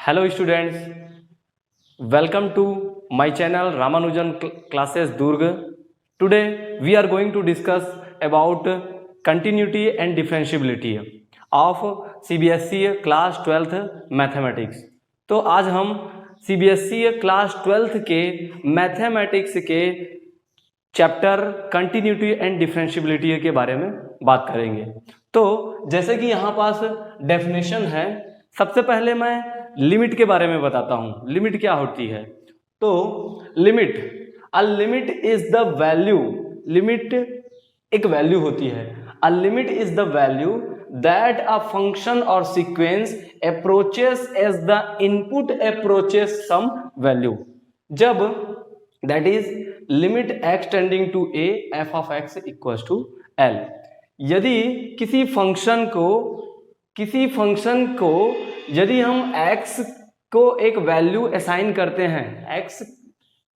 Hello students, welcome to my channel Ramanujan Classes Durg. Today we are going to discuss about continuity and differentiability of CBSE class 12th mathematics. तो आज हम CBSE class 12th के mathematics के chapter continuity and differentiability के बारे में बात करेंगे। तो जैसे कि यहाँ पास डेफिनेशन है, सबसे पहले मैं लिमिट के बारे में बताता हूँ। लिमिट क्या होती है? तो limit, a limit is the value, limit एक वैल्यू होती है। A limit is the value that a function और sequence approaches as the input approaches some value. जब that is limit x tending to a f of x equals to l। यदि किसी function को यदि हम x को एक value assign करते हैं, x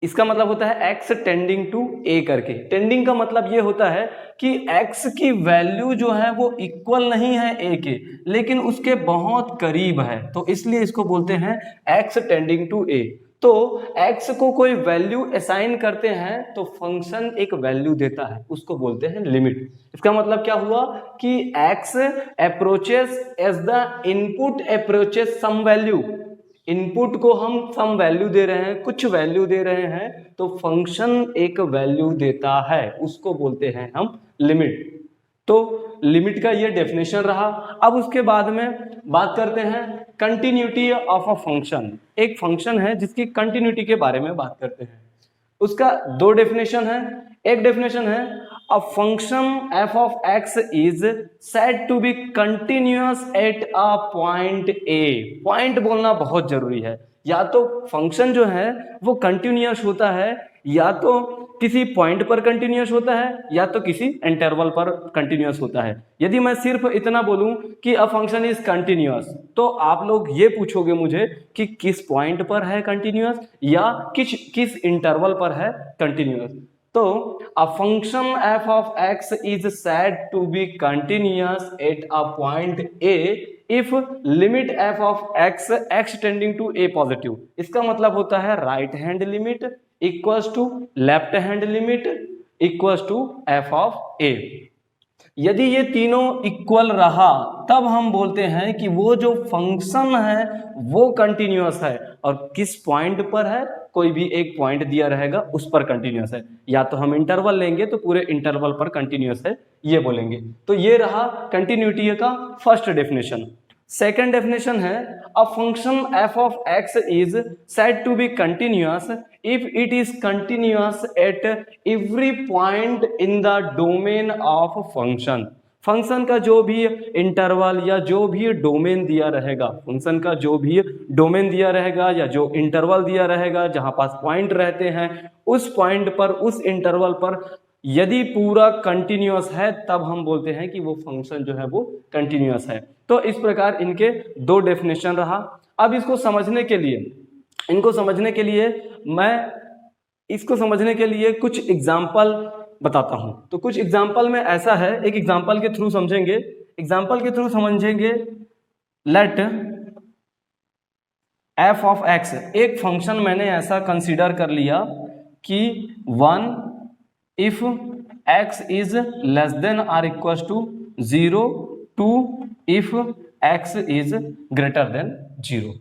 इसका मतलब होता है x टेंडिंग टू a करके। टेंडिंग का मतलब ये होता है कि x की वैल्यू जो है वो इक्वल नहीं है a के, लेकिन उसके बहुत करीब है, तो इसलिए इसको बोलते हैं x टेंडिंग टू a। तो x को कोई वैल्यू असाइन करते हैं तो फंक्शन एक वैल्यू देता है, उसको बोलते हैं लिमिट। इसका मतलब क्या हुआ कि x approaches as the input approaches some value. Input को हम सम वैल्यू दे रहे हैं, कुछ वैल्यू दे रहे हैं, तो फंक्शन एक वैल्यू देता है, उसको बोलते हैं हम लिमिट। तो लिमिट का ये डेफिनेशन रहा। अब उसके बाद में बात करते हैं कंटिन्यूटी ऑफ अ फंक्शन। एक फंक्शन है जिसकी कंटिन्यूटी के बारे में बात करते हैं। उसका दो डेफिनेशन है। एक डेफिनेशन है a function f of x is said to be continuous at a point a। Point बोलना बहुत जरूरी है। या तो फंक्शन जो है वो कंटिन्यूअस होता है, या तो किसी पॉइंट पर कंटिन्यूअस होता है, या तो किसी इंटरवल पर कंटिन्यूअस होता है। यदि मैं सिर्फ इतना बोलूं कि अ फंक्शन इज कंटिन्यूअस, तो आप लोग ये पूछोगे मुझे कि किस पॉइंट पर है कंटिन्यूअस या किस इंटरवल पर है कंटिन्यूअस। तो अ function f of x is said to be continuous at a point a if limit f of x tending to a positive। इसका मतलब होता है right hand limit equals to left hand limit equals to f of a। यदि ये तीनों equal रहा तब हम बोलते हैं कि वो जो फंक्शन है वो कंटिन्यूअस है। और किस पॉइंट पर है? कोई भी एक पॉइंट दिया रहेगा उस पर कंटिन्यूअस है। या तो हम इंटरवल लेंगे तो पूरे इंटरवल पर कंटिन्यूअस है, ये बोलेंगे। तो ये रहा कंटिन्यूटी का फर्स्ट डेफिनेशन। सेकेंड डेफिनेशन है a function f of x is said to be continuous if it is continuous at every point in the domain of function। Function का जो भी इंटरवल या जो भी डोमेन दिया रहेगा, फंक्शन का जो भी डोमेन दिया रहेगा या जो इंटरवल दिया रहेगा जहां पास पॉइंट रहते हैं, उस पॉइंट पर, उस इंटरवल पर यदि पूरा कंटिन्यूअस है तब हम बोलते हैं कि वो फंक्शन जो है वो कंटिन्यूअस है। तो इस प्रकार इनके दो डेफिनेशन रहा। अब इसको समझने के लिए कुछ एग्जाम्पल बताता हूं। तो कुछ एग्जाम्पल में ऐसा है, एक एग्जाम्पल के थ्रू समझेंगे। लेट f of x, एक फंक्शन मैंने ऐसा कंसीडर कर लिया कि 1 if x is less than or equals to 0, 2 if x is greater than 0।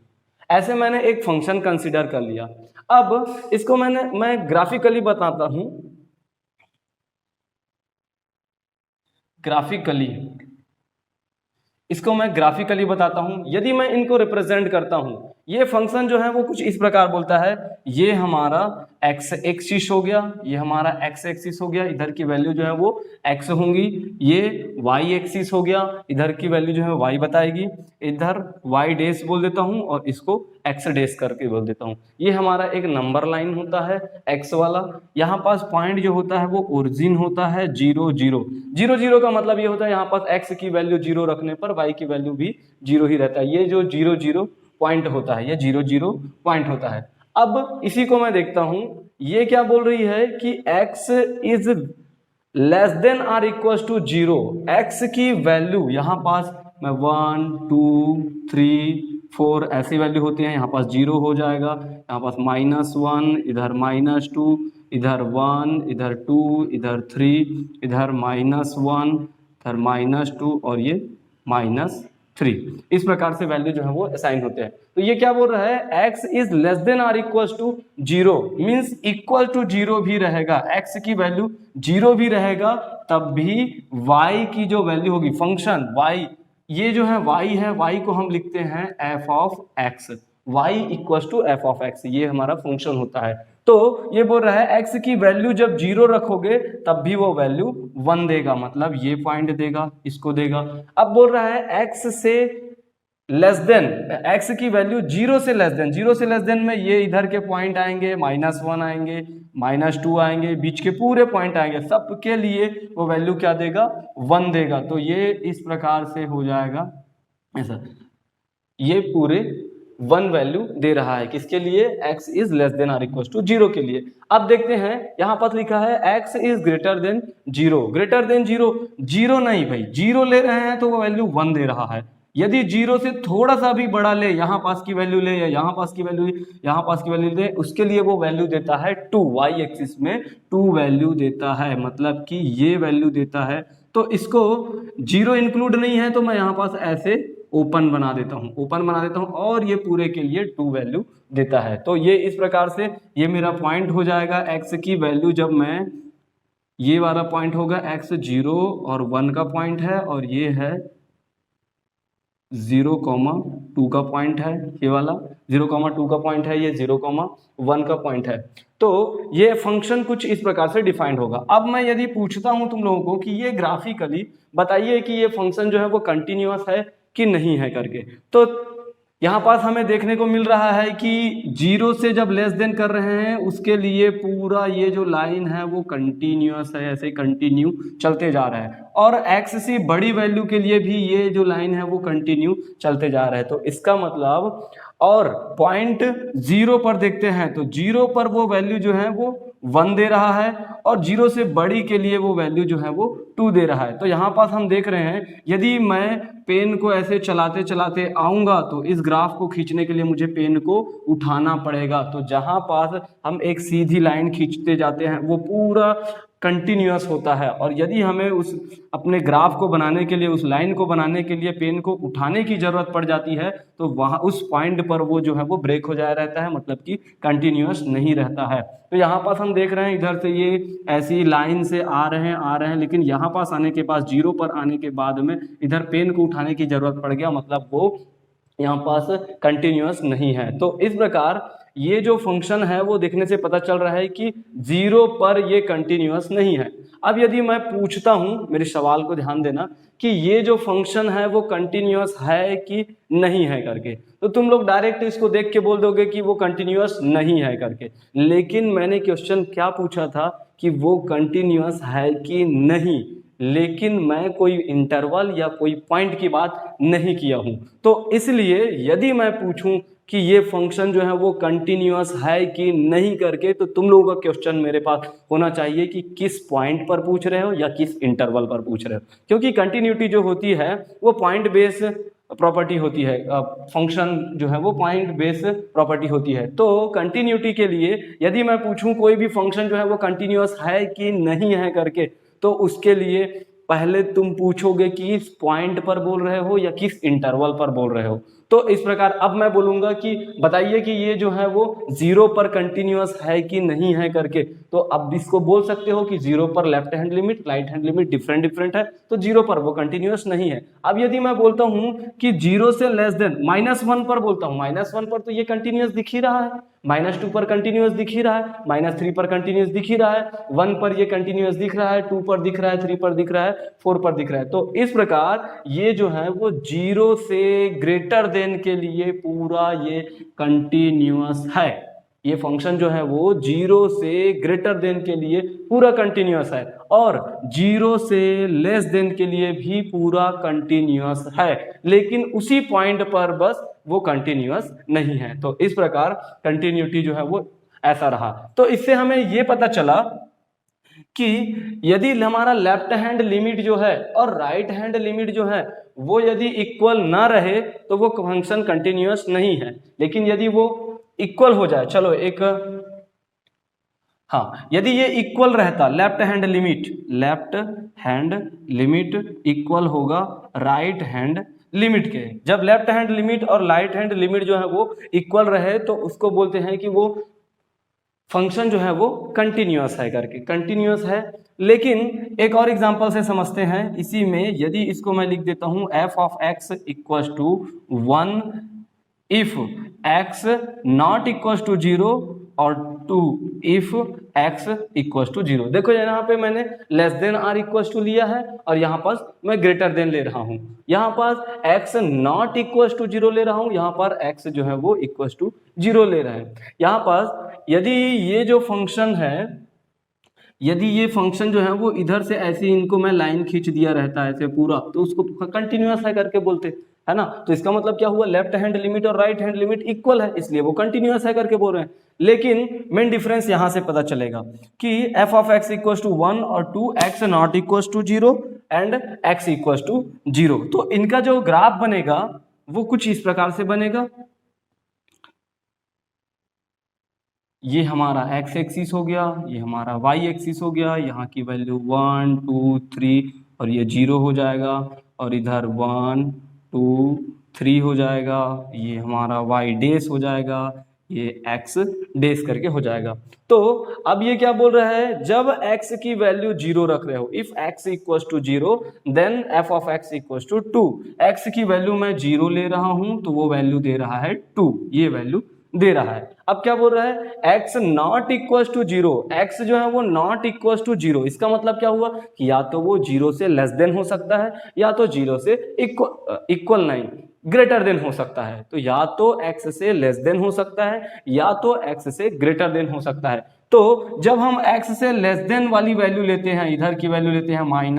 ऐसे मैंने एक फंक्शन कंसीडर कर लिया। अब इसको मैं ग्राफिकली बताता हूं। इसको मैं ग्राफिकली बताता हूं। यदि मैं इनको रिप्रेजेंट करता हूं, ये फंक्शन जो है वो कुछ इस प्रकार बोलता है, ये हमारा x एक्सिस हो गया, ये हमारा x एक्सिस हो गया, इधर की वैल्यू जो है वो x होंगी। ये y एक्सिस हो गया, इधर की वैल्यू जो है y बताएगी। इधर y डैश बोल देता हूं और इसको x डैश करके बोल देता हूं। ये हमारा एक नंबर लाइन होता है x वाला। यहाँ पास पॉइंट जो होता है वो ओरिजिन होता है 0 0 0 0 का मतलब ये होता है यहाँ पास x की वैल्यू 0 रखने पर y की वैल्यू भी 0 ही रहता है। ये जो 0 0 पॉइंट होता है, ये 0 0 पॉइंट होता है। अब इसी को मैं देखता हूं, ये क्या बोल रही है कि x is less than or equals to 0। x की वैल्यू यहाँ पास मैं 1 2 3 4 ऐसी वैल्यू होती हैं। यहाँ पास 0 हो जाएगा, यहाँ पास -1, इधर -2, इधर 1, इधर 2, इधर 3, इधर -1, इधर -2 और ये -3। इस प्रकार से वैल्यू जो है वो असाइन होते हैं। तो ये क्या बोल रहा है, x is less than or equal to 0 means equal to 0 भी रहेगा, x की वैल्यू 0 भी रहेगा तब भी y की जो वैल्यू होगी, फंक्शन y, ये जो है y को हम लिखते हैं f of x, y equal to f of x, ये हमारा फंक्शन होता है। तो ये बोल रहा है x की वैल्यू जब 0 रखोगे तब भी वो वैल्यू 1 देगा, मतलब ये पॉइंट देगा, इसको देगा। अब बोल रहा है x से लेस देन, x की वैल्यू 0 से लेस देन में ये इधर के पॉइंट आएंगे, -1 आएंगे, -2 आएंगे, बीच के पूरे पॉइंट आएंगे, सबके लिए वो वैल्यू क्या देगा, 1 देगा। तो ये इस प्रकार से हो जाएगा ऐसा, ये पूरे 1 वैल्यू दे रहा है, किसके लिए, x is less than or equal to 0 के लिए। अब देखते हैं यहाँ पर लिखा है x is greater then 0, greater than 0, 0 नहीं भाई, 0 ले रहे हैं तो वो वैल्यू 1 दे रहा है। यदि 0 से थोड़ा सा भी बड़ा ले, यहाँ पास की वैल्यू ले या यहाँ पास की वैल्यू, यहाँ पास की वैल्यू ले, उसके लिए वो वैल्यू देता है 2, y एक्सिस में 2 वैल्यू देता है, मतलब कि ये वैल्यू देता है। तो इसको 0 इंक्लूड नहीं है तो मैं यहाँ पास ऐसे ओपन बना देता हूँ, और ये पूरे के लिए 2 वैल्यू देता है। तो ये इस प्रकार से ये मेरा पॉइंट हो जाएगा, x की वैल्यू जब मैं, ये वाला पॉइंट होगा x 0 और 1 का पॉइंट है, और ये है 0,2 का पॉइंट है, ये वाला 0,2 का पॉइंट है, ये 0,1 का पॉइंट है। तो ये फंक्शन कुछ इस प्रकार से डिफाइंड होगा। अब मैं यदि पूछता हूं तुम लोगों को कि ये ग्राफिकली बताइए कि ये फंक्शन जो है वो कंटिन्यूअस है कि नहीं है करके, तो यहाँ पास हमें देखने को मिल रहा है कि 0 से जब लेस देन कर रहे हैं उसके लिए पूरा ये जो लाइन है वो कंटिन्यूअस है, ऐसे कंटिन्यू चलते जा रहा है, और x से बड़ी वैल्यू के लिए भी ये जो लाइन है वो कंटिन्यू चलते जा रहा है। तो इसका मतलब, और पॉइंट 0 पर देखते हैं तो 0 पर वो वैल्यू जो है वो 1 दे रहा है, और 0 से बड़ी के लिए वो वैल्यू जो है वो 2 दे रहा है। तो यहाँ पास हम देख रहे हैं, यदि मैं पेन को ऐसे चलाते चलाते आऊँगा तो इस ग्राफ को खींचने के लिए मुझे पेन को उठाना पड़ेगा। तो जहाँ पास हम एक सीधी लाइन खींचते जाते हैं वो पूरा कंटिन्यूअस होता है, और यदि हमें उस अपने ग्राफ को बनाने के लिए, उस लाइन को बनाने के लिए पेन को उठाने की जरूरत पड़ जाती है तो वहाँ उस पॉइंट पर वो जो है वो ब्रेक हो जाया रहता है, मतलब कि कंटिन्यूअस नहीं रहता है। तो यहाँ पास हम देख रहे हैं इधर से ये ऐसी लाइन से आ रहे हैं, लेकिन यहाँ पास आने के बाद 0 पर आने के बाद में इधर पेन को उठाने की जरूरत पड़ गया, मतलब वो यहाँ पास कंटिन्यूअस नहीं है। तो इस प्रकार ये जो फंक्शन है वो देखने से पता चल रहा है कि 0 पर ये कंटिन्यूअस नहीं है। अब यदि मैं पूछता हूँ, मेरे सवाल को ध्यान देना, कि ये जो फंक्शन है वो कंटिन्यूअस है कि नहीं है करके, तो तुम लोग डायरेक्ट इसको देख के बोल दोगे कि वो कंटिन्यूअस नहीं है करके। लेकिन मैंने क्वेश्चन क्या पूछा था कि वो कंटिन्यूअस है कि नहीं, लेकिन मैं कोई इंटरवल या कोई पॉइंट की बात नहीं किया हूं। तो इसलिए यदि मैं पूछूं कि ये फंक्शन जो है वो कंटिन्यूअस है कि नहीं करके, तो तुम लोगों का क्वेश्चन मेरे पास होना चाहिए कि किस पॉइंट पर पूछ रहे हो या किस इंटरवल पर पूछ रहे हो, क्योंकि कंटिन्यूटी जो होती है वो पॉइंट बेस प्रॉपर्टी होती है, फंक्शन जो है वो पॉइंट बेस प्रॉपर्टी होती है। तो कंटिन्यूटी के लिए यदि मैं पूछूं कोई भी फंक्शन जो है वो कंटिन्यूअस है कि नहीं है करके, तो उसके लिए पहले तुम पूछोगे कि इस पॉइंट पर बोल रहे हो या किस इंटरवल पर बोल रहे हो। तो इस प्रकार अब मैं बोलूंगा कि बताइए कि ये जो है वो 0 पर कंटिन्यूअस है कि नहीं है करके, तो अब इसको बोल सकते हो कि 0 पर left hand limit, right hand limit different है, तो 0 पर वो कंटिन्यूअस नहीं है। अब यदि मैं बोलता हूं कि 0 से लेस देन -1 पर बोलता हूं, -1 पर तो ये कंटिन्यूअस दिख ही रहा है, -2 पर कंटिन्यूअस दिख ही रहा है, -3 पर कंटिन्यूअस दिख ही रहा है, 1 पर ये कंटिन्यूअस दिख रहा है, 2 पर दिख रहा है, 3 पर दिख रहा है, 4 पर दिख रहा है। तो इस प्रकार ये जो है वो 0 से ग्रेटर देन के लिए पूरा ये कंटिन्यूअस है। ये फंक्शन जो है वो 0 से ग्रेटर देन के लिए पूरा कंटिन्यूअस है, और 0 से लेस देन के लिए भी पूरा कंटिन्यूअस है, लेकिन उसी पॉइंट पर बस वो कंटिन्यूअस नहीं है। तो इस प्रकार कंटिन्यूटी जो है वो ऐसा रहा। तो इससे हमें ये पता चला कि यदि हमारा लेफ्ट हैंड लिमिट जो है और राइट हैंड लिमिट जो है वो यदि इक्वल ना रहे तो वो फंक्शन कंटिन्यूअस नहीं है। लेकिन यदि वो इक्वल हो जाए, चलो एक, हाँ, यदि ये इक्वल रहता, लेफ्ट हैंड लिमिट इक्वल होगा राइट हैंड लिमिट के। जब लेफ्ट हैंड लिमिट और राइट हैंड लिमिट जो है वो इक्वल रहे तो उसको बोलते हैं कि वो फंक्शन जो है वो कंटिन्यूअस है करके, कंटिन्यूअस है। लेकिन एक और एग्जांपल से समझते हैं इसी में, यदि इसको मैं लिख देता हूं f of x equal to 1 if x not equal to 0 और 2 इफ एक्स इक्वल टू 0। देखो यहाँ पे मैंने less than or equal to लिया है और यहाँ पास मैं ग्रेटर देन ले रहा हूँ। यहाँ पास एक्स नॉट इक्वल टू 0 ले रहा हूँ, यहाँ पर एक्स जो है वो इक्वल टू 0 ले रहे हैं। यहाँ पास यदि ये जो फंक्शन है, यदि ये फंक्शन जो है वो इधर से ऐसे इनको मैं लाइन खींच दिया रहता है ऐसे पूरा, तो उसको कंटिन्यूअस है करके बोलते है ना। तो इसका मतलब क्या हुआ, लेफ्ट हैंड लिमिट और राइट हैंड लिमिट इक्वल है इसलिए वो कंटिन्यूअस है करके बोल रहे हैं। लेकिन मेन डिफरेंस यहां से पता चलेगा कि f of x equal to 1 और 2 x not equal to 0 and x equal to 0। तो इनका जो ग्राफ बनेगा वो कुछ इस प्रकार से बनेगा। ये हमारा एक्स एक्सिस हो गया, ये हमारा वाई एक्सिस हो गया, यहाँ की वैल्यू 1 2 3 और ये 0 हो जाएगा, और इधर 1 2 3 हो जाएगा, ये हमारा वाई डेस हो जाएगा, ये एक्स डेस करके हो जाएगा। तो अब ये क्या बोल रहा है, जब x की वैल्यू 0 रख रहे हो, if x equals to 0 then f of x equals to 2। x की वैल्यू मैं 0 ले रहा हूं तो वो वैल्यू दे रहा है 2, ये वैल्यू दे रहा है। अब क्या बोल रहा है, x not equals to 0, x जो है वो नॉट इक्वल्स टू 0, इसका मतलब क्या हुआ कि या तो वो 0 से लेस देन हो सकता है या तो 0 से इक्वल नहीं ग्रेटर देन हो सकता है। तो या तो x से लेस देन हो सकता है या तो x से ग्रेटर देन हो सकता है। तो जब हम x से लेस देन वाली वैल्यू लेते हैं, इधर की वैल्यू लेते हैं -1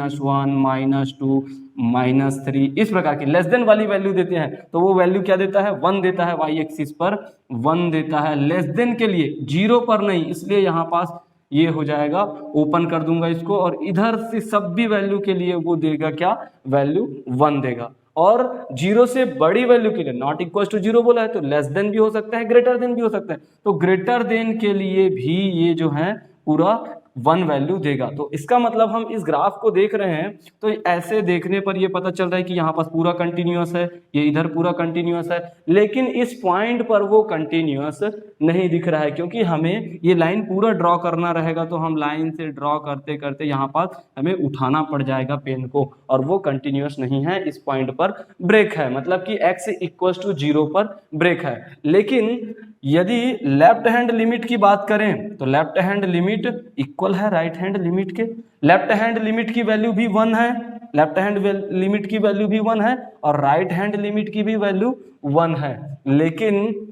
-2 -3, इस प्रकार की लेस देन वाली वैल्यू देते हैं, तो वो वैल्यू क्या देता है, 1 देता है, वाई एक्सिस पर 1 देता है लेस देन के लिए, 0 पर नहीं। इसलिए यहाँ पास ये हो जाएगा, ओपन कर दूंगा इसको, और इधर से सब भी वैल्यू के लिए वो देगा क्या, वैल्यू 1 देगा। और 0 से बड़ी वैल्यू के लिए नॉट इक्वल टू 0 बोला है तो लेस देन भी हो सकता है, ग्रेटर देन भी हो सकता है। तो ग्रेटर देन के लिए भी ये जो है पूरा 1 वैल्यू देगा। तो इसका मतलब हम इस ग्राफ को देख रहे हैं तो ऐसे देखने पर ये पता चल रहा है कि यहाँ पास पूरा कंटिन्यूअस है, ये इधर पूरा कंटिन्यूअस है, लेकिन इस पॉइंट पर वो कंटिन्यूअस नहीं दिख रहा है, क्योंकि हमें ये लाइन पूरा ड्रॉ करना रहेगा। तो हम लाइन से ड्रॉ करते करते यहाँ पास हमें उठाना पड़ जाएगा पेन को, और वो कंटिन्यूअस नहीं है, इस पॉइंट पर ब्रेक है, मतलब कि x इक्वल टू 0 पर ब्रेक है। लेकिन यदि लेफ्ट हैंड लिमिट की बात करें तो लेफ्ट हैंड लिमिट इक्वल है राइट हैंड लिमिट के, लेफ्ट हैंड लिमिट की वैल्यू भी 1 है, लेफ्ट हैंड लिमिट की वैल्यू भी 1 है, और राइट हैंड लिमिट की भी वैल्यू 1 है। लेकिन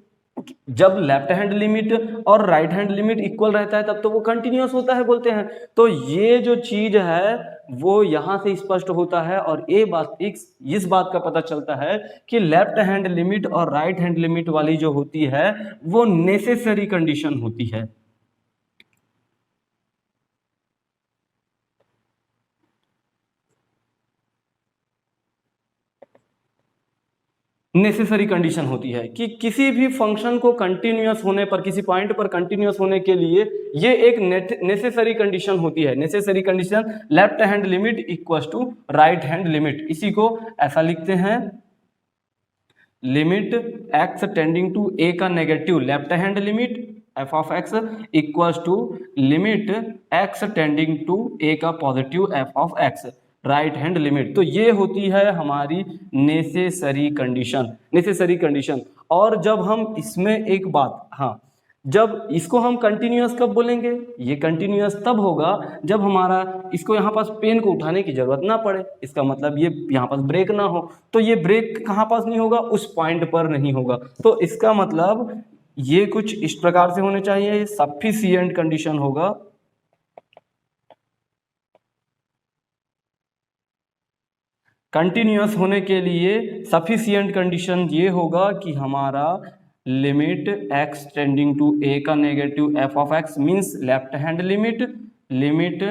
जब लेफ्ट हैंड लिमिट और राइट हैंड लिमिट इक्वल रहता है तब तो वो कंटिन्यूअस होता है बोलते हैं। तो ये जो चीज है वो यहां से स्पष्ट होता है, और ये बात इस बात का पता चलता है कि लेफ्ट हैंड लिमिट और राइट हैंड लिमिट वाली जो होती है वो नेसेसरी कंडीशन होती है। नेसेसरी कंडीशन होती है कि किसी भी फंक्शन को कंटिन्यूअस होने पर, किसी पॉइंट पर कंटिन्यूअस होने के लिए ये एक नेसेसरी कंडीशन होती है। Necessary condition left hand limit equal to right hand limit. इसी को ऐसा लिखते हैं, limit x tending to a का negative left hand limit f of x equal to limit x tending to a का positive f of x right hand limit. तो ये होती है हमारी नेसेसरी कंडीशन, नेसेसरी कंडीशन। और जब हम इसमें एक बात, हाँ, जब इसको हम कंटिन्यूअस कब बोलेंगे, ये कंटिन्यूअस तब होगा जब हमारा इसको यहाँ पास पेन को उठाने की जरूरत ना पड़े, इसका मतलब ये यहाँ पास ब्रेक ना हो। तो ये ब्रेक कहाँ पास नहीं होगा, उस पॉइंट पर नहीं होगा। तो इसका मतलब ये कुछ इस प्रकार से होने चाहिए, ये सफिशिएंट कंडीशन होगा। कंटिन्यूअस होने के लिए सफिशिएंट कंडीशन ये होगा कि हमारा limit x tending to a का negative f of x means left hand limit limit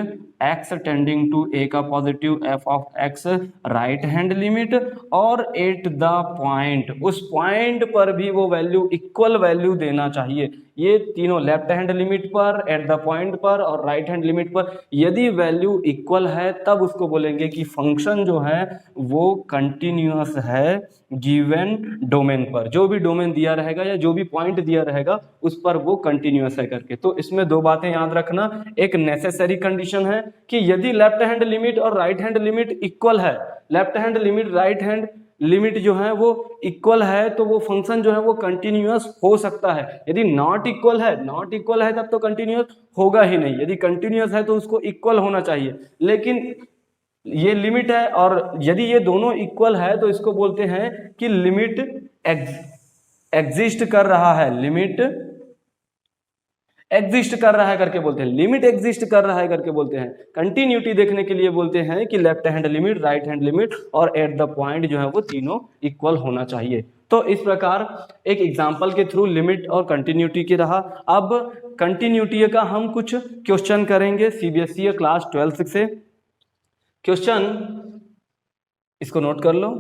x tending to a का positive f of x right hand limit, और एट द पॉइंट, उस पॉइंट पर भी वो वैल्यू इक्वल वैल्यू देना चाहिए। ये तीनों लेफ्ट हैंड लिमिट पर, एट द पॉइंट पर और राइट हैंड लिमिट पर यदि वैल्यू इक्वल है तब उसको बोलेंगे कि फंक्शन जो है वो कंटिन्यूअस है गिवन डोमेन पर। जो भी डोमेन दिया रहेगा या जो भी पॉइंट दिया रहेगा उस पर वो कंटिन्यूअस है करके। तो इसमें दो बातें याद रखना, एक नेसेसरी कंडीशन है कि यदि लेफ्ट हैंड लिमिट और राइट हैंड लिमिट इक्वल है, left hand limit right hand limit जो है वो इक्वल है, तो वो फंक्शन जो है वो कंटिन्यूअस हो सकता है। यदि नॉट इक्वल है तब तो कंटिन्यूअस होगा ही नहीं। यदि कंटिन्यूअस है तो उसको इक्वल होना चाहिए, लेकिन ये लिमिट है, और यदि ये दोनों इक्वल है तो इसको बोलते हैं कि लिमिट एग्जिस्ट कर रहा है, लिमिट एग्जिस्ट कर रहा है करके बोलते हैं, लिमिट एग्जिस्ट कर रहा है करके बोलते हैं। कंटिन्यूटी देखने के लिए बोलते हैं कि left hand limit, right hand limit और एट द पॉइंट जो है वो तीनों इक्वल होना चाहिए। तो इस प्रकार एक एग्जांपल के थ्रू लिमिट और कंटिन्यूटी की रहा। अब कंटिन्यूटी का हम कुछ क्वेश्चन करेंगे सीबीएसई क्लास 12 से। क्वेश्चन इसको नोट कर लो।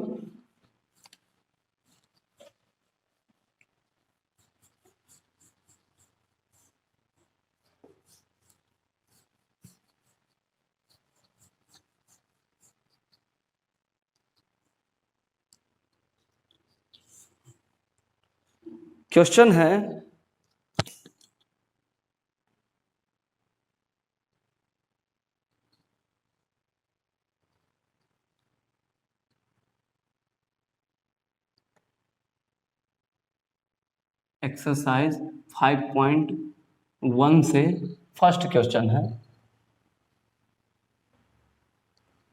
क्वेश्चन है एक्सरसाइज 5.1 से फर्स्ट क्वेश्चन है,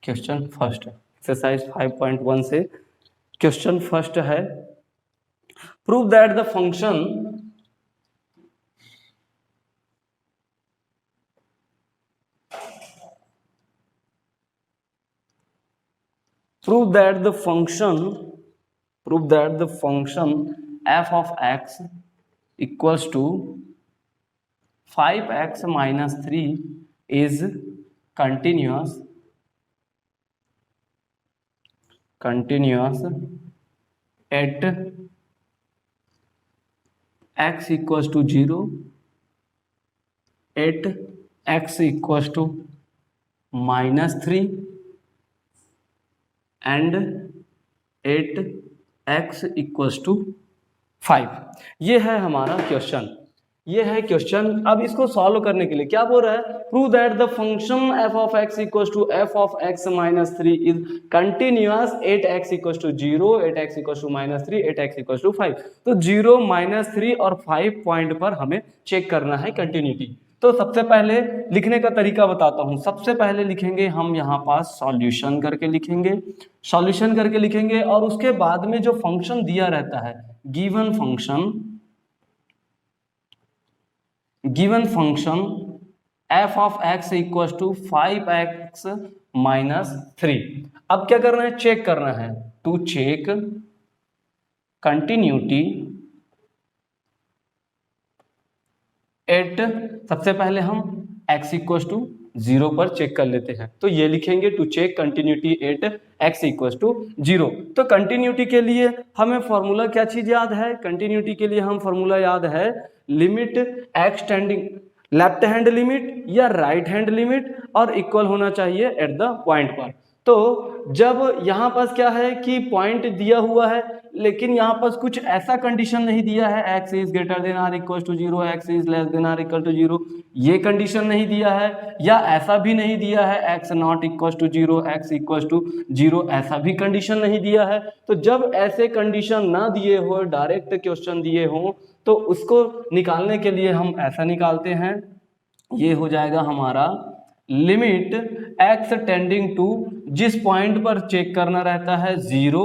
क्वेश्चन फर्स्ट एक्सरसाइज 5.1 से क्वेश्चन फर्स्ट है, prove that the function f of x equals to 5x minus 3 is continuous at x equals to 0, at x equals to minus 3 and at x equals to 5। ये है हमारा question, ये है question. अब इसको solve करने के लिए क्या बोल रहा है, prove that the function f of x equals to f of x minus 3 is continuous at x equals to 0, at x equals to minus 3, at x equals to 5। तो 0, -3 और 5 पॉइंट पर हमें चेक करना है कंटिन्यूटी। तो सबसे पहले लिखने का तरीका बताता हूं। सबसे पहले लिखेंगे हम यहाँ पास सॉल्यूशन करके लिखेंगे, सॉल्यूशन करके लिखेंगे, और उसके बाद में जो फंक्शन दिया रहता है given function f of x equals to 5x minus 3। अब क्या करना है, चेक करना है। टू चेक कंटिन्यूटी एट, सबसे पहले हम x इक्वल्स टू 0 पर चेक कर लेते हैं। तो ये लिखेंगे to check continuity at x equals to 0। तो कंटिन्यूटी के लिए हमें फॉर्मूला क्या चीज याद है, कंटिन्यूटी के लिए हम फॉर्मूला याद है limit x tending left hand limit या राइट हैंड लिमिट और इक्वल होना चाहिए एट द पॉइंट पर। तो जब यहाँ पास क्या है कि पॉइंट दिया हुआ है, लेकिन यहाँ पास कुछ ऐसा कंडीशन नहीं दिया है x is greater than or equal to 0, x is less than or equal to 0, ये कंडीशन नहीं दिया है। या ऐसा भी नहीं दिया है x not equal to 0, x equal to 0, ऐसा भी कंडीशन नहीं दिया है। तो जब ऐसे कंडीशन ना दिए हो, डायरेक्ट क्वेश्चन दिए हो, तो उसको निकालने के लिए हम ऐसा निकालते हैं, ये हो जाएगा हमारा लिमिट x टेंडिंग टू, जिस पॉइंट पर चेक करना रहता है 0,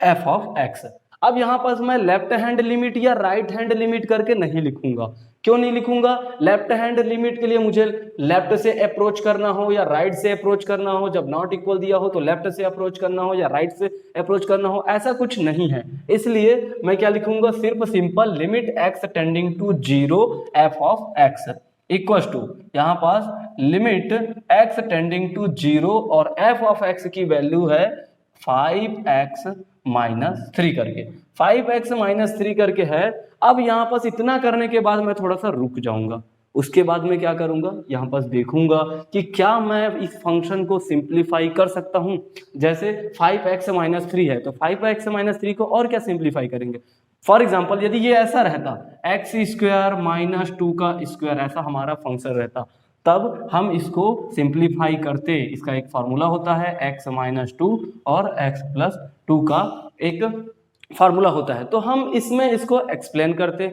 f ऑफ x। अब यहां पास मैं लेफ्ट हैंड लिमिट या राइट हैंड लिमिट करके नहीं लिखूंगा। क्यों नहीं लिखूंगा, लेफ्ट हैंड लिमिट के लिए मुझे लेफ्ट से अप्रोच करना हो या राइट से अप्रोच करना हो, जब नॉट इक्वल दिया हो तो लेफ्ट से अप्रोच करना हो या राइट से अप्रोच करना हो, ऐसा कुछ नहीं है। इसलिए मैं क्या लिखूंगा, सिर्फ simple limit x tending to 0 f of x। Equal to यहाँ पास लिमिट x टेंडिंग टू 0 और f ऑफ x की वैल्यू है 5x माइनस 3 करके, 5x माइनस 3 करके है। अब यहाँ पास इतना करने के बाद मैं थोड़ा सा रुक जाऊंगा, उसके बाद मैं क्या करूंगा, यहाँ पास देखूंगा कि क्या मैं इस फंक्शन को सिंप्लीफाई कर सकता हूं। जैसे 5x माइनस 3 है तो 5x माइनस 3 को और क्या सिंप्लीफाई करेंगे। फॉर एग्जाम्पल यदि ये ऐसा रहता एक्स स्क्वायर माइनस 2 का स्क्वायर, ऐसा हमारा फंक्शन रहता, तब हम इसको सिंप्लीफाई करते। इसका एक फार्मूला होता है x माइनस 2 और x प्लस 2 का एक फार्मूला होता है। तो हम इसमें इसको एक्सप्लेन करते,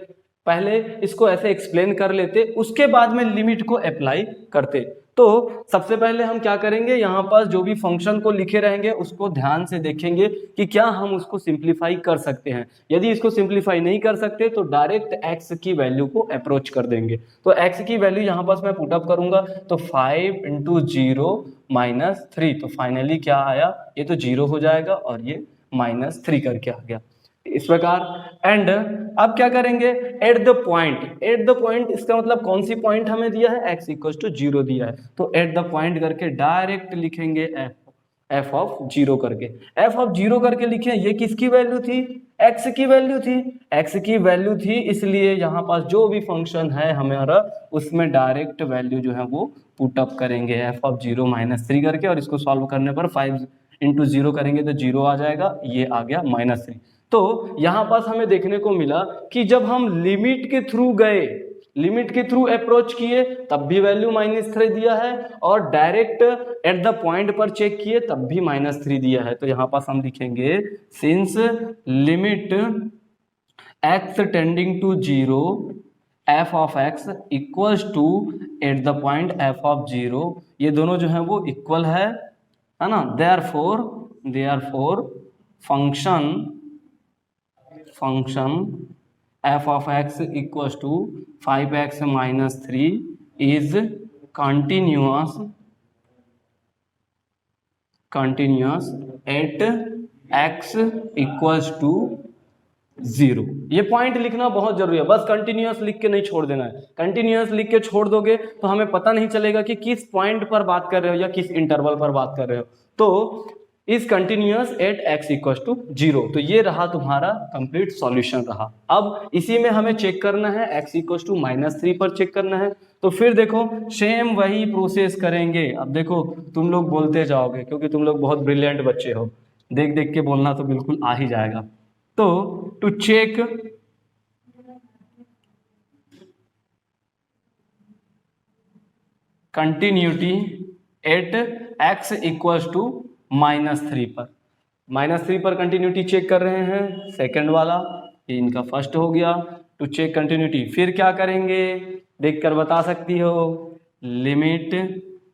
पहले इसको ऐसे एक्सप्लेन कर लेते, उसके बाद में लिमिट को अप्लाई करते। तो सबसे पहले हम क्या करेंगे, यहाँ पर जो भी फंक्शन को लिखे रहेंगे उसको ध्यान से देखेंगे कि क्या हम उसको सिंप्लीफाई कर सकते हैं। यदि इसको सिंप्लीफाई नहीं कर सकते तो डायरेक्ट x की वैल्यू को अप्रोच कर देंगे। तो x की वैल्यू यहाँ पर मैं पुट अप करूंगा, तो 5 इंटू 0 माइनस 3, तो फाइनली क्या आया, ये तो 0 हो जाएगा और ये माइनस 3 करके आ गया इस प्रकार। एंड अब क्या करेंगे, eight the point, eight the point इसका मतलब कौन सी पॉइंट हमें दिया है, x इक्वल टू 0 दिया है, तो एट द पॉइंट करके डायरेक्ट लिखेंगे f ऑफ 0 करके, f ऑफ 0 करके लिखे। ये किसकी वैल्यू थी, x की वैल्यू थी, x की वैल्यू थी, इसलिए यहाँ पास जो भी फंक्शन है हमारा उसमें डायरेक्ट वैल्यू जो है वो पुट अप करेंगे f ऑफ 0 माइनस 3 करके, और इसको सॉल्व करने पर 5 इंटू 0 करेंगे तो 0 आ जाएगा, ये आ गया माइनस 3। तो यहां पास हमें देखने को मिला कि जब हम लिमिट के थ्रू गए, लिमिट के थ्रू अप्रोच किए तब भी वैल्यू माइनस 3 दिया है, और डायरेक्ट एट द पॉइंट पर चेक किए तब भी माइनस 3 दिया है। तो यहां पास हम लिखेंगे since limit x tending to 0 f of x equals to at the point f of 0, ये दोनों जो है वो इक्वल है ना। Therefore function f of x equals to 5x minus 3 is continuous at x equals to 0। ये point लिखना बहुत जरूरी है, बस कंटिन्यूअस लिख के नहीं छोड़ देना है। कंटिन्यूअस लिख के छोड़ दोगे तो हमें पता नहीं चलेगा कि किस पॉइंट पर बात कर रहे हो या किस इंटरवल पर बात कर रहे हो। तो is continuous at x equal to 0, तो ये रहा तुम्हारा कंप्लीट सॉल्यूशन रहा। अब इसी में हमें चेक करना है x इक्वल टू माइनस 3 पर चेक करना है। तो फिर देखो सेम वही प्रोसेस करेंगे। अब देखो तुम लोग बोलते जाओगे क्योंकि तुम लोग बहुत ब्रिलियंट बच्चे हो, देख देख के बोलना तो बिल्कुल आ ही जाएगा। तो to check continuity at x equals to minus 3 पर, माइनस 3 पर कंटिन्यूटी चेक कर रहे हैं, सेकंड वाला, ये इनका फर्स्ट हो गया। टू चेक कंटिन्यूटी फिर क्या करेंगे, देखकर बता सकती हो, लिमिट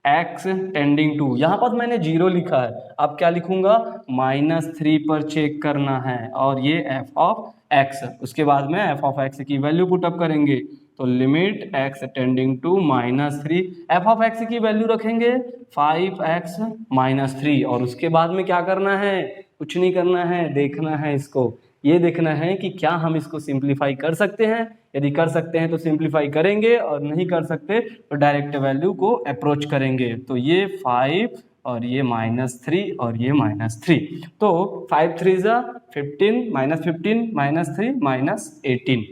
x टेंडिंग टू, यहाँ पर मैंने 0 लिखा है, अब क्या लिखूंगा, माइनस 3 पर चेक करना है, और ये f ऑफ x, उसके बाद में f ऑफ x की वैल्यू पुट अप करेंगे। तो limit x tending to minus 3, f of x की वैल्यू रखेंगे 5x माइनस 3, और उसके बाद में क्या करना है, कुछ नहीं करना है, देखना है इसको, ये देखना है कि क्या हम इसको सिंप्लीफाई कर सकते हैं। यदि कर सकते हैं तो सिंप्लीफाई करेंगे, और नहीं कर सकते तो डायरेक्ट वैल्यू को अप्रोच करेंगे। तो ये 5 और ये माइनस 3 और ये माइनस 3, तो 5 3 जा 15, माइनस 15 माइनस 3 माइनस 18,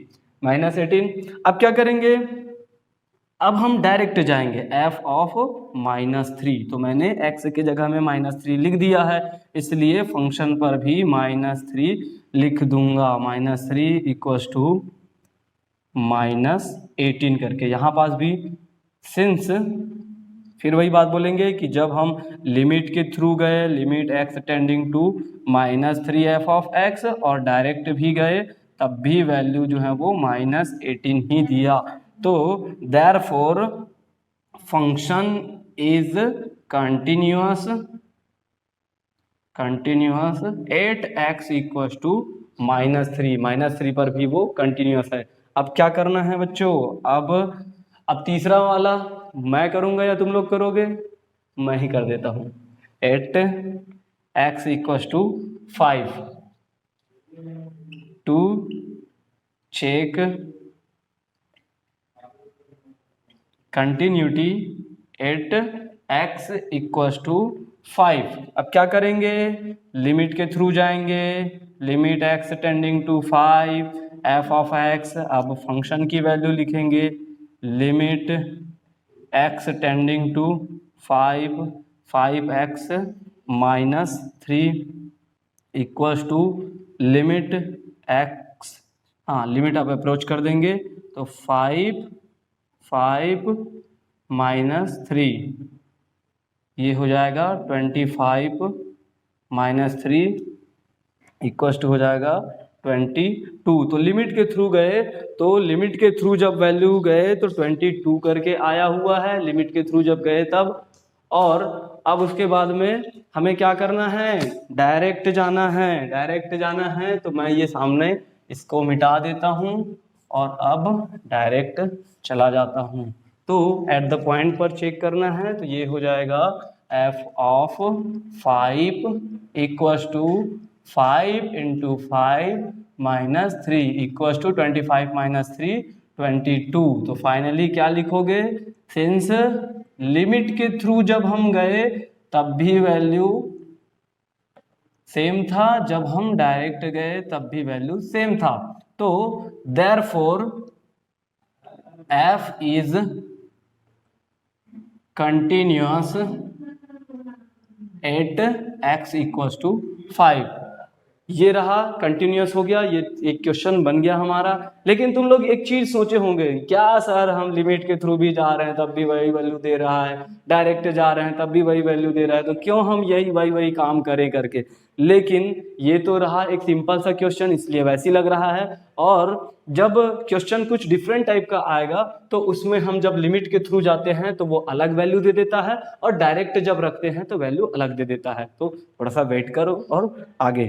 माइनस 18। अब क्या करेंगे, अब हम डायरेक्ट जाएंगे f ऑफ माइनस 3, तो मैंने x की जगह में माइनस 3 लिख दिया है, इसलिए फंक्शन पर भी माइनस 3 लिख दूंगा, माइनस 3 इक्वल्स टू माइनस 18 करके। यहाँ पास भी सिंस, फिर वही बात बोलेंगे कि जब हम लिमिट के थ्रू गए, limit x tending to minus 3 f of x, और डायरेक्ट भी गए तब भी वैल्यू जो है वो माइनस 18 ही दिया। तो therefore function is continuous at x equals to minus 3, minus 3 पर भी वो कंटिन्यूअस है। अब क्या करना है बच्चों, अब तीसरा वाला मैं करूंगा या तुम लोग करोगे, मैं ही कर देता हूं। At x equals to 5 to check continuity at x equals to 5। अब क्या करेंगे, लिमिट के थ्रू जाएंगे, limit x tending to 5 f of x। अब फंक्शन की वैल्यू लिखेंगे, limit x tending to 5x minus 3 equals to limit x, हाँ limit आप अप्रोच कर देंगे तो 5 माइनस 3 ये हो जाएगा 25 माइनस 3 इक्वल्स टू हो जाएगा 22। तो लिमिट के थ्रू गए, तो लिमिट के थ्रू जब वैल्यू गए तो 22 करके आया हुआ है, लिमिट के थ्रू जब गए तब। और अब उसके बाद में हमें क्या करना है, डायरेक्ट जाना है। डायरेक्ट जाना है तो मैं ये सामने इसको मिटा देता हूँ और अब डायरेक्ट चला जाता हूँ। तो एट द पॉइंट पर चेक करना है, तो ये हो जाएगा f of 5 equals to 5 into 5 minus 3 equals to 25 minus 3 22। तो फाइनली क्या लिखोगे, सिंस लिमिट के थ्रू जब हम गए तब भी वैल्यू सेम था, जब हम डायरेक्ट गए तब भी वैल्यू सेम था। तो therefore f is continuous at x equals to 5। ये रहा, कंटिन्यूअस हो गया, ये एक क्वेश्चन बन गया हमारा। लेकिन तुम लोग एक चीज सोचे होंगे, क्या सर हम लिमिट के थ्रू भी जा रहे हैं तब भी वही वैल्यू दे रहा है, डायरेक्ट जा रहे हैं तब भी वही वैल्यू दे रहा है, तो क्यों हम यही वही काम करें करके। लेकिन ये तो रहा एक सिंपल सा क्वेश्चन, इसलिए वैसी लग रहा है। और जब क्वेश्चन कुछ डिफरेंट टाइप का आएगा तो उसमें हम जब लिमिट के थ्रू जाते हैं तो वो अलग वैल्यू दे देता है, और डायरेक्ट जब रखते हैं तो वैल्यू अलग दे देता है। तो थोड़ा सा वेट करो और आगे